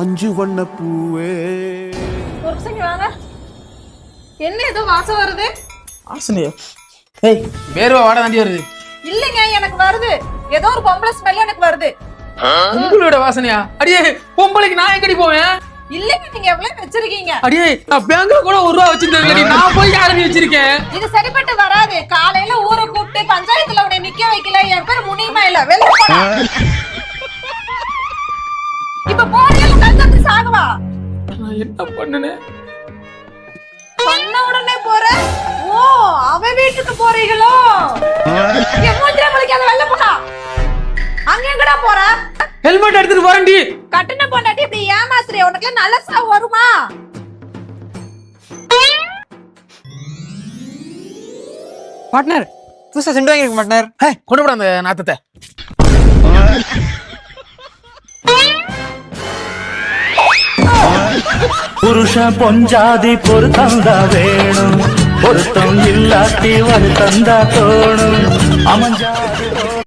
அஞ்சு வண்ண பூவே. ஒரு நிமிஷம் வாங்க. என்ன ஏதோ வாசம் வருது? வாசனையா? ஏய் வேர்வை வாட தாண்டி வருது. இல்லைங்க எனக்கு வருது. ஏதோ ஒரு பொம்பளை ஸ்மெல் எனக்கு வருது. உங்களோட வாசனையா? அடியே பொம்பளைக்கு நான் எங்கடி போவேன்? இல்லைங்க நீங்க எவ்வளவு வச்சிருக்கீங்க? அடியே நான் பேங்க்ல கூட 1 ரூபா வச்சிருந்தேன். நான் போய் யாரும் வச்சிருக்கேன். இது சரிப்பட்டு வராது. காலையில ஊரை கூப்பிட்டு பஞ்சாயத்துல உன்னை நிக்க வைக்கல. என் பேர் முனிமா இல்ல. வெளில போடா. இப்ப போறியா கல்கத்து சாகவா? நான் என்ன பண்ணனேன்? சொன்ன உடனே போற. ஓ அவ வீட்டுக்கு போறீங்களோ? என் மூஞ்சில முழிக்காத வெளில போடா. அங்க எங்கடா போற? ஹெல்மெட் எடுத்துட்டு வரேன்டி. கட்டண பொண்டாட்டி இப்படி ஏமாத்துறிய? உனக்கு நல்ல சாவு வருமா? பார்ட்னர் புதுசா செண்டு வாங்கிருக்க பார்ட்னர். கொண்டு போட அந்த நாத்தத்தை. புருஷ பொஞ்சாதி பொருத்தந்தா வேணும், பொருத்தம் இல்லாட்டி வருத்தந்தா தோணும். அமைஞ்சா